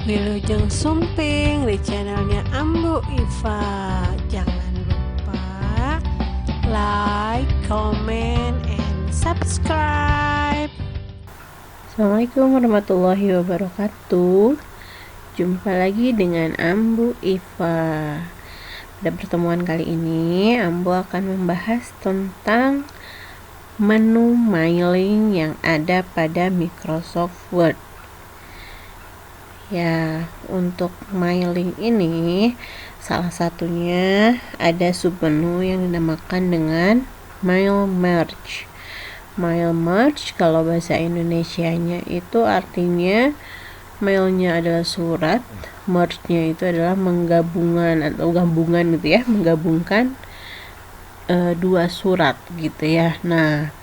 Wilujeng Sumping di channelnya Ambu Iva. Jangan lupa like, comment, and subscribe. Assalamualaikum warahmatullahi wabarakatuh. Jumpa lagi dengan Ambu Iva. Pada pertemuan kali ini Ambu akan membahas tentang menu mailing yang ada pada Microsoft Word. Ya, untuk mailing ini salah satunya ada submenu yang dinamakan dengan mail merge. Mail merge kalau bahasa Indonesianya itu artinya mailnya adalah surat, merge-nya itu adalah menggabungkan atau gabungan gitu ya, menggabungkan dua surat gitu ya. Nah,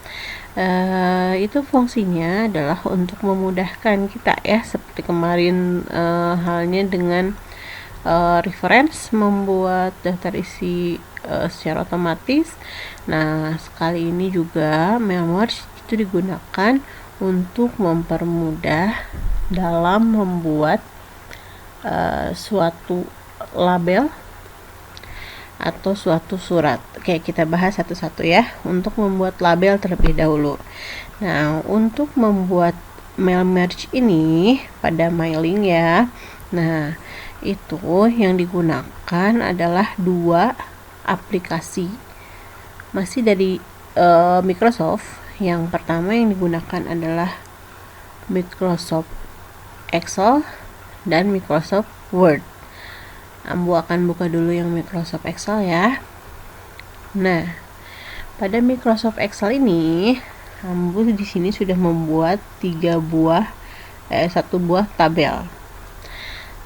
itu fungsinya adalah untuk memudahkan kita ya, seperti kemarin halnya dengan reference, membuat daftar isi secara otomatis. Nah, sekali ini juga mail merge itu digunakan untuk mempermudah dalam membuat suatu label atau suatu surat. Oke, kita bahas satu-satu ya. Untuk membuat label terlebih dahulu. Nah, untuk membuat mail merge ini pada mailing ya. Nah, itu yang digunakan adalah dua aplikasi. Masih dari Microsoft. Yang pertama yang digunakan adalah Microsoft Excel dan Microsoft Word. Ambu akan buka dulu yang Microsoft Excel ya. Nah, pada Microsoft Excel ini Ambu di sini sudah membuat satu buah tabel.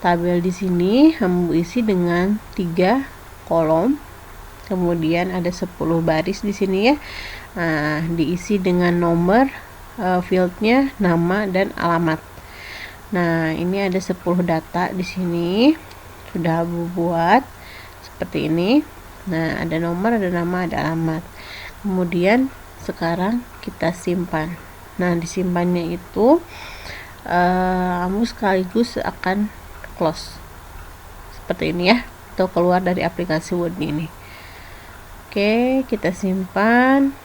Tabel di sini Ambu isi dengan 3 kolom. Kemudian ada 10 baris di sini ya. Nah, diisi dengan nomor fieldnya, nama dan alamat. Nah, ini ada 10 data di sini. Sudah Ambu buat seperti ini. Nah, ada nomor, ada nama, ada alamat. Kemudian sekarang kita simpan. Nah, disimpannya itu Ambu sekaligus akan close seperti ini ya, atau keluar dari aplikasi Word ini. Oke, kita simpan.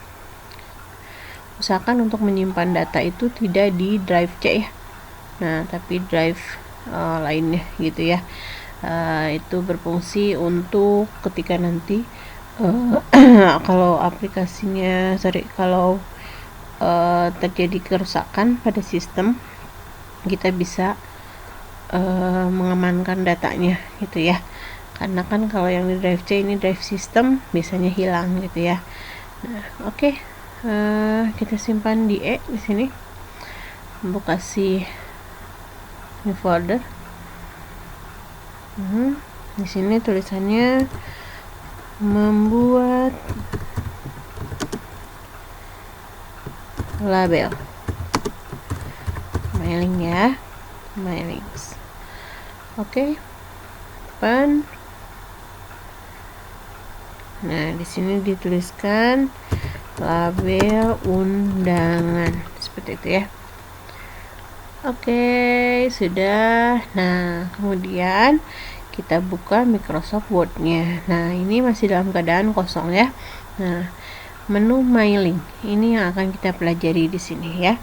Usahakan untuk menyimpan data itu tidak di drive C ya. Nah, tapi drive lainnya gitu ya. Itu berfungsi untuk ketika nanti kalau terjadi kerusakan pada sistem, kita bisa mengamankan datanya gitu ya. Karena kan kalau yang di drive C ini drive system biasanya hilang gitu ya. Nah, oke. Kita simpan di di sini. Buka kasih new folder. Di sini tulisannya membuat label mailing ya, mailings. Oke, depan. Nah, di sini dituliskan label undangan seperti itu ya. Oke, sudah. Nah, kemudian kita buka Microsoft Word-nya. Nah, ini masih dalam keadaan kosong ya. Nah, menu mailing ini yang akan kita pelajari di sini ya.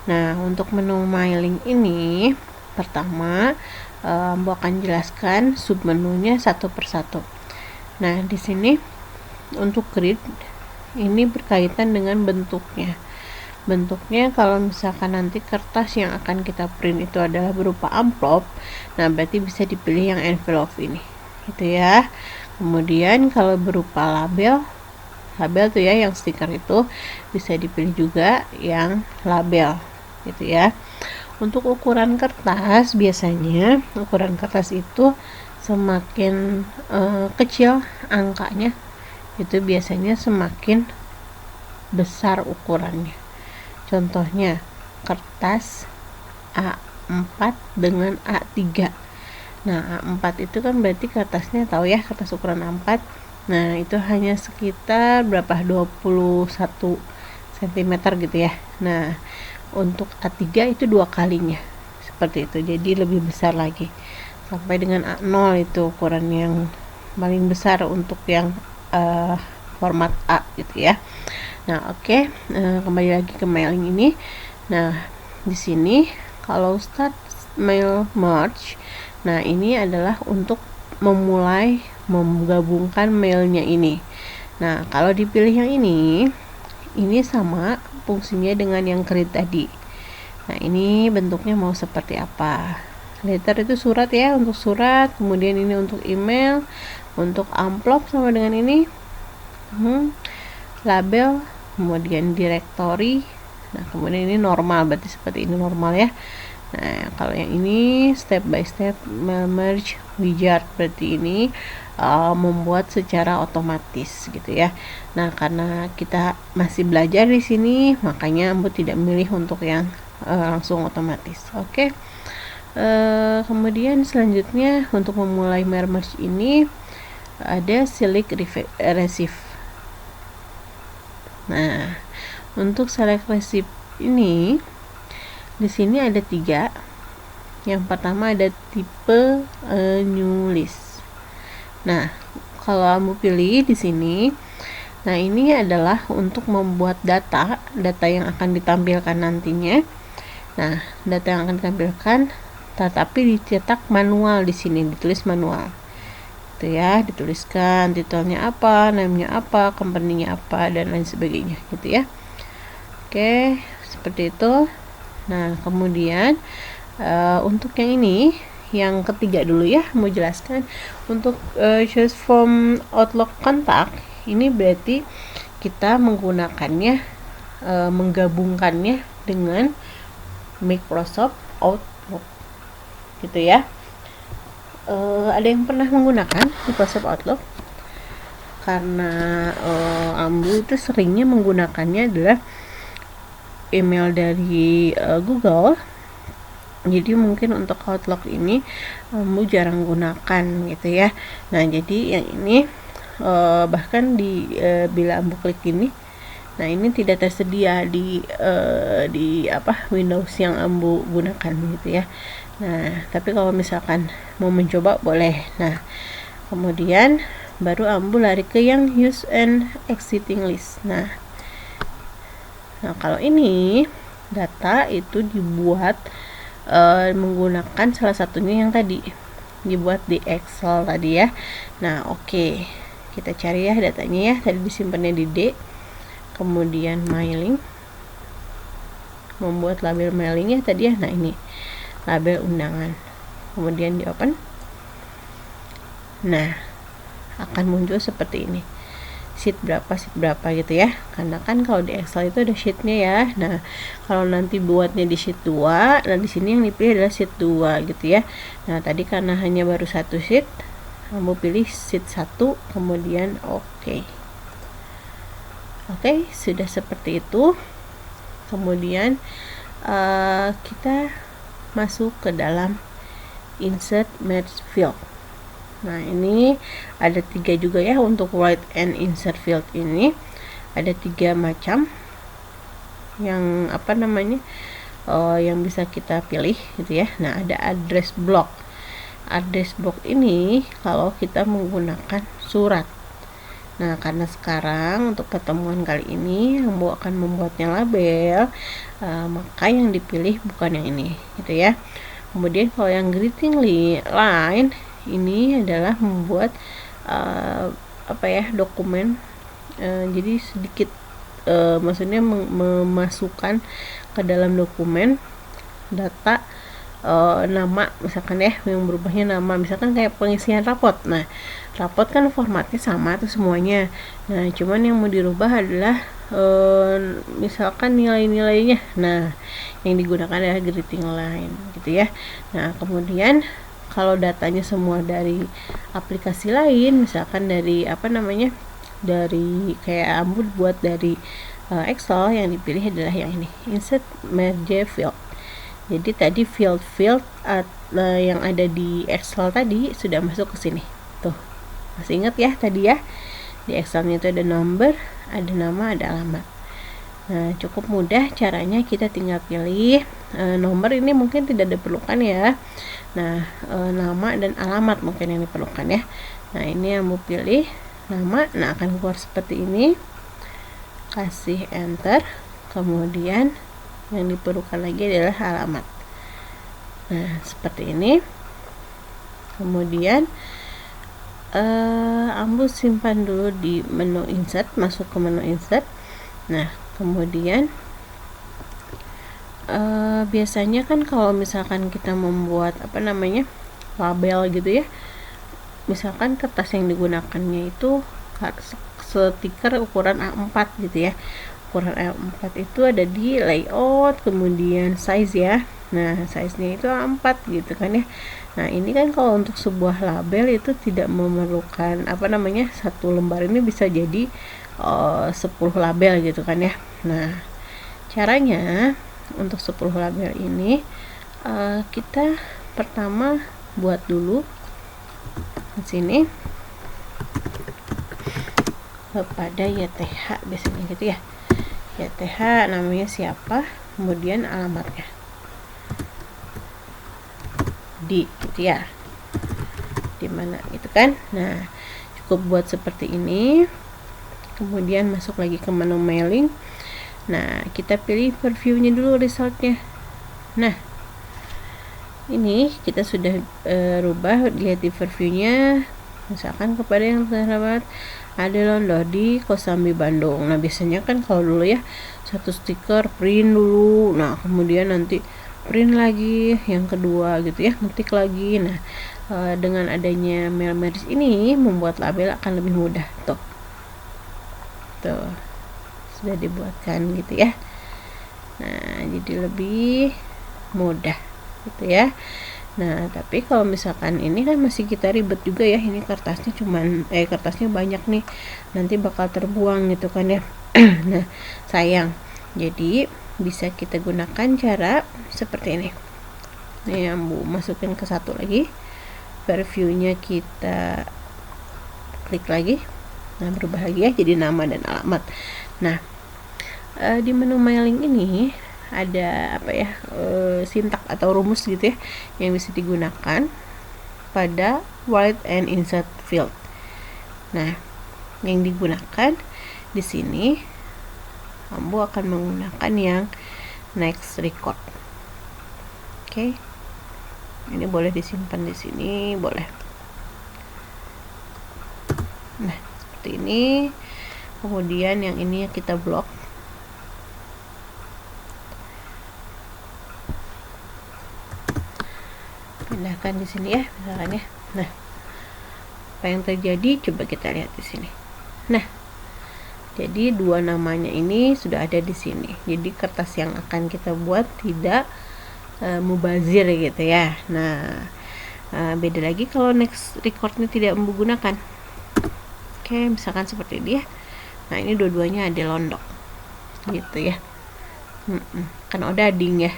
Nah, untuk menu mailing ini pertama Ambu akan jelaskan submenunya satu persatu. Nah, di sini untuk grid ini berkaitan dengan bentuknya. Bentuknya kalau misalkan nanti kertas yang akan kita print itu adalah berupa amplop, nah berarti bisa dipilih yang envelope ini gitu ya. Kemudian kalau berupa label tuh ya, yang stiker itu bisa dipilih juga yang label gitu ya. Untuk ukuran kertas, biasanya ukuran kertas itu semakin kecil angkanya, itu biasanya semakin besar ukurannya. Contohnya kertas A4 dengan A3. Nah, A4 itu kan berarti kertasnya tahu ya, kertas ukuran A4. Nah, itu hanya sekitar berapa? 21 cm gitu ya. Nah, untuk A3 itu 2 kalinya. seperti itu, jadi lebih besar lagi sampai dengan A0 itu ukuran yang paling besar untuk yang format A gitu ya. Nah, oke. Kembali lagi ke mailing ini. Nah, di sini kalau start mail merge, nah ini adalah untuk memulai menggabungkan mailnya ini. Nah, kalau dipilih yang ini sama fungsinya dengan yang create tadi. Nah, ini bentuknya mau seperti apa? Letter itu surat ya, untuk surat, kemudian ini untuk email, untuk amplop sama dengan ini label, kemudian directory. Nah, kemudian ini normal, berarti seperti ini normal ya. Nah, kalau yang ini step by step merge wizard, berarti ini membuat secara otomatis gitu ya. Nah, karena kita masih belajar di sini, makanya Ambu tidak milih untuk yang langsung otomatis. Oke. Kemudian selanjutnya untuk memulai merge ini ada select receive. Nah, untuk select receive ini di sini ada 3. Yang pertama ada tipe new list. Nah, kalau kamu pilih di sini, nah ini adalah untuk membuat data yang akan ditampilkan nantinya. Nah, data yang akan ditampilkan tetapi dicetak manual, di sini ditulis manual. Itu ya, dituliskan titelnya apa, namanya apa, company-nya apa, dan lain sebagainya gitu ya. Oke, seperti itu. Nah, kemudian untuk yang ini, yang ketiga dulu ya, mau jelaskan untuk choose from Outlook kontak, ini berarti kita menggunakannya, menggabungkannya dengan Microsoft Outlook gitu ya. Ada yang pernah menggunakan Microsoft Outlook? Karena Ambu itu seringnya menggunakannya adalah email dari Google, jadi mungkin untuk Outlook ini Ambu jarang gunakan gitu ya. Nah, jadi yang ini bahkan bila Ambu klik ini, nah ini tidak tersedia di Windows yang Ambu gunakan gitu ya. Nah, tapi kalau misalkan mau mencoba boleh. Nah, kemudian baru Ambu lari ke yang use and exiting list. Nah, kalau ini data itu dibuat menggunakan salah satunya yang tadi dibuat di Excel tadi ya. Nah, oke. Kita cari ya datanya ya. Tadi disimpannya di D. Kemudian mailing. Membuat label mailing ya tadi ya. Nah, ini label undangan, kemudian di open. Nah, akan muncul seperti ini, sheet berapa gitu ya. Karena kan kalau di Excel itu ada sheetnya ya. Nah, kalau nanti buatnya di sheet 2, nah di sini yang dipilih adalah sheet 2 gitu ya. Nah, tadi karena hanya baru satu sheet, kamu pilih sheet 1, kemudian oke, sudah seperti itu. Kemudian kita masuk ke dalam insert merge field. Nah, ini ada 3 juga ya untuk write and insert field ini. Ada 3 macam yang yang bisa kita pilih gitu ya. Nah, ada address block. Address block ini kalau kita menggunakan surat. Nah, karena sekarang untuk pertemuan kali ini Ambu akan membuatnya label, maka yang dipilih bukan yang ini gitu ya. Kemudian kalau yang greeting line ini adalah membuat dokumen, jadi sedikit maksudnya memasukkan ke dalam dokumen data nama misalkan ya, yang berubahnya nama, misalkan kayak pengisian rapot. Nah, rapot kan formatnya sama tuh semuanya. Nah, cuman yang mau dirubah adalah misalkan nilai-nilainya. Nah, yang digunakan adalah greeting line gitu ya. Nah, kemudian kalau datanya semua dari aplikasi lain, misalkan dari dari kayak Ambu buat dari Excel, yang dipilih adalah yang ini, insert merge field. Jadi tadi field yang ada di Excel tadi sudah masuk ke sini. Tuh. Masih ingat ya tadi ya? Di Excelnya itu ada number, ada nama, ada alamat. Nah, cukup mudah caranya, kita tinggal pilih nomor ini mungkin tidak diperlukan ya. Nah, nama dan alamat mungkin yang diperlukan ya. Nah, ini yang mau pilih nama, nah akan keluar seperti ini. Kasih enter, kemudian yang diperlukan lagi adalah alamat. Nah, seperti ini. Kemudian Ambu simpan dulu di menu insert, masuk ke menu insert. Nah, kemudian biasanya kan kalau misalkan kita membuat label gitu ya, misalkan kertas yang digunakannya itu stiker ukuran A4 gitu ya. Ukuran A4 itu ada di layout, kemudian size ya. Nah, size-nya itu A4 gitu kan ya. Nah, ini kan kalau untuk sebuah label itu tidak memerlukan satu lembar ini bisa jadi 10 label gitu kan ya. Nah, caranya untuk 10 label ini kita pertama buat dulu di sini pada YTH biasanya gitu ya. YTH namanya siapa, kemudian alamatnya di gitu ya, di mana gitu kan. Nah, cukup buat seperti ini. Kemudian masuk lagi ke menu mailing. Nah, kita pilih previewnya dulu, resultnya. Nah, ini kita sudah rubah, lihat di previewnya, misalkan kepada yang terdapat ada londo di Kosambi Bandung. Nah, biasanya kan kalau dulu ya, satu stiker print dulu, nah kemudian nanti print lagi yang kedua gitu ya, ngetik lagi. Nah, dengan adanya Mailmerge ini membuat label akan lebih mudah. Tuh sudah dibuatkan gitu ya. Nah, jadi lebih mudah gitu ya. Nah, tapi kalau misalkan ini kan masih kita ribet juga ya, ini kertasnya kertasnya banyak nih, nanti bakal terbuang gitu kan ya. Nah, sayang. Jadi bisa kita gunakan cara seperti ini. Nih, Ambu masukin ke satu lagi, previewnya kita klik lagi. Nah, berubah lagi ya jadi nama dan alamat. Nah, di menu mailing ini ada sintak atau rumus gitu ya yang bisa digunakan pada write and insert field. Nah, yang digunakan di sini Ambu akan menggunakan yang next record. Oke. Ini boleh disimpan di sini, boleh. Nah, seperti ini. Kemudian yang ini kita blok. Pindahkan di sini ya, misalkan ya. Nah, apa yang terjadi coba kita lihat di sini. Nah, jadi dua namanya ini sudah ada di sini. Jadi kertas yang akan kita buat tidak mubazir gitu ya. Nah, beda lagi kalau next recordnya tidak menggunakan. Oke, misalkan seperti ini ya. Nah, ini dua-duanya ada londok gitu ya. Kan odading ya.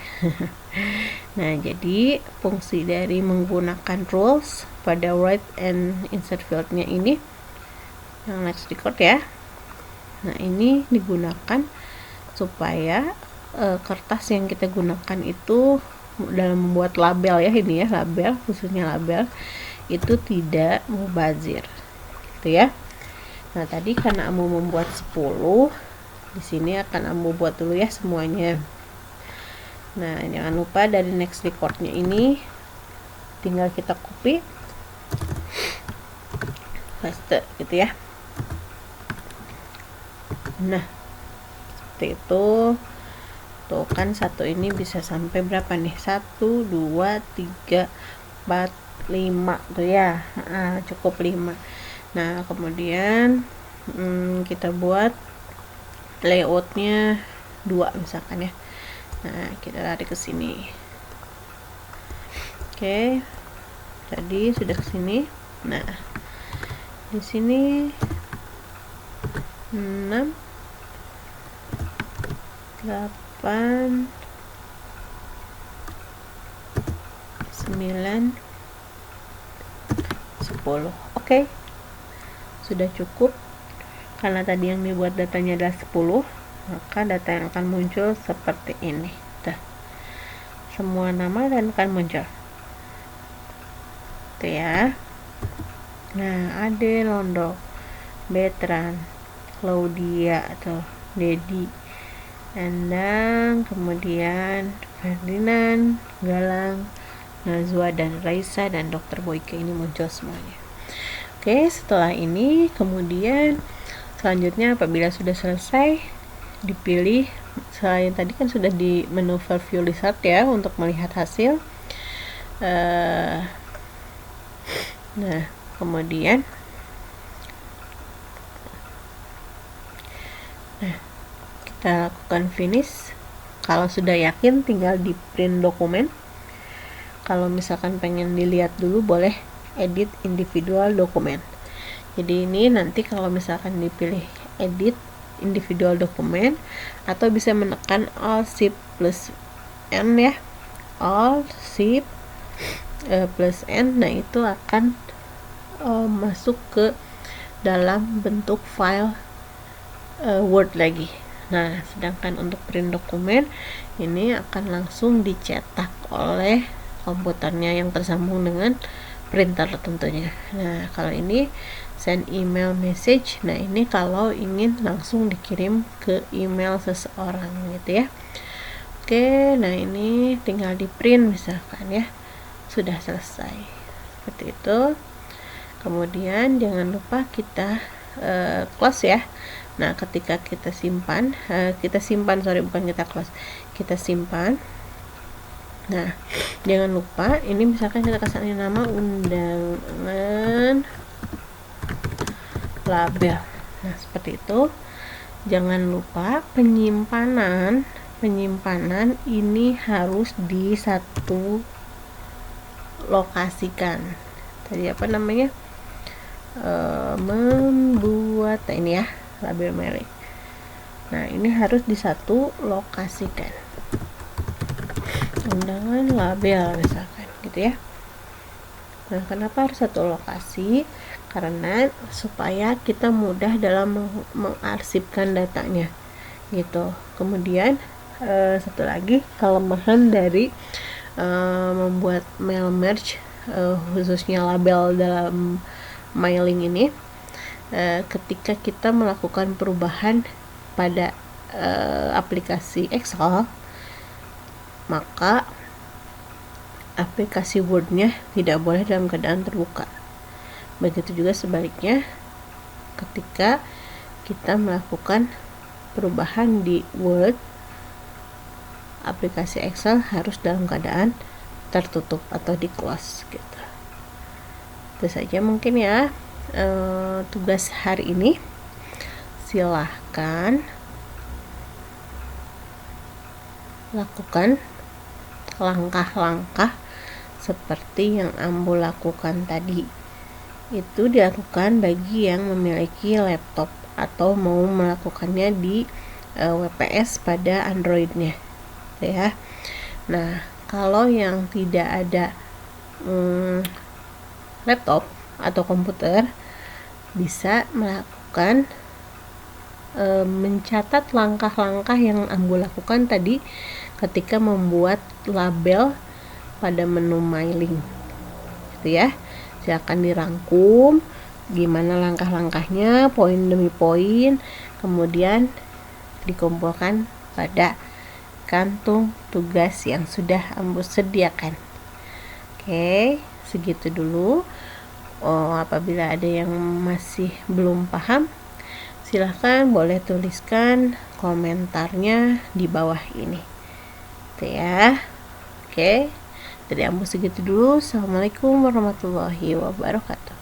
Nah, jadi fungsi dari menggunakan rules pada write and insert fieldnya ini yang next record ya. Nah, ini digunakan supaya kertas yang kita gunakan itu dalam membuat label ya, ini ya label, khususnya label itu tidak mubazir gitu ya. Nah, tadi karena Ambu membuat 10, di sini akan Ambu buat dulu ya semuanya. Nah, jangan lupa dari next recordnya ini tinggal kita copy paste gitu ya. Nah, seperti itu. Tuh kan satu ini bisa sampai berapa nih? 1, 2, 3, 4, 5 tuh ya. Cukup 5. Nah, kemudian kita buat layoutnya 2 misalkan ya. Nah, kita tarik ke sini. Oke. Tadi sudah ke sini. Nah, di sini 6, 8, 9, 10. Oke. Sudah cukup karena tadi yang dibuat datanya adalah 10. maka data yang akan muncul seperti ini. Tuh. Semua nama dan akan muncul. Tuh ya. Nah, Ade Londo, Betran, Claudia atau Dedi, Endang, kemudian Ferdinand, Galang, Nazwa dan Raisa dan Dr. Boyke ini muncul semuanya. Oke, setelah ini kemudian selanjutnya apabila sudah selesai dipilih, selain tadi kan sudah di menu View Result ya untuk melihat hasil. Nah, kemudian kita lakukan finish. Kalau sudah yakin tinggal di print dokumen. Kalau misalkan pengen dilihat dulu boleh edit individual dokumen. Jadi ini nanti kalau misalkan dipilih edit individual dokumen atau bisa menekan Alt-Shift plus N ya, Alt-Shift plus N, nah itu akan masuk ke dalam bentuk file Word lagi. Nah, sedangkan untuk print dokumen ini akan langsung dicetak oleh komputernya yang tersambung dengan printer tentunya. Nah, kalau ini send email message, nah ini kalau ingin langsung dikirim ke email seseorang gitu ya. Oke, nah ini tinggal di print misalkan ya, sudah selesai seperti itu. Kemudian jangan lupa kita close ya. Nah, ketika kita simpan, kita simpan. Nah, jangan lupa ini misalkan kita kasih nama undangan label. Nah, seperti itu. Jangan lupa penyimpanan ini harus di satu lokasikan. Tadi apa namanya? Membuat ini ya, label merek. Nah, ini harus di satu lokasikan. Undangan label misalkan gitu ya. Nah, kenapa harus satu lokasi? Karena supaya kita mudah dalam mengarsipkan datanya gitu. Kemudian satu lagi kelemahan dari membuat mail merge khususnya label dalam mailing ini, ketika kita melakukan perubahan pada aplikasi Excel, maka aplikasi Word-nya tidak boleh dalam keadaan terbuka. Begitu juga sebaliknya ketika kita melakukan perubahan di Word, aplikasi Excel harus dalam keadaan tertutup atau di close gitu. Itu saja mungkin ya tugas hari ini. Silahkan lakukan langkah-langkah seperti yang Ambo lakukan tadi. Itu dilakukan bagi yang memiliki laptop atau mau melakukannya di WPS pada Android-nya ya. Nah, kalau yang tidak ada laptop atau komputer, bisa melakukan mencatat langkah-langkah yang Ambo lakukan tadi ketika membuat label pada menu mailing gitu ya. Silakan dirangkum gimana langkah-langkahnya, poin demi poin, kemudian dikumpulkan pada kantung tugas yang sudah Ambo sediakan. Oke, segitu dulu. Apabila ada yang masih belum paham, silahkan boleh tuliskan komentarnya di bawah ini. Itu ya. Oke, dari Ambo segitu dulu. Assalamualaikum warahmatullahi wabarakatuh.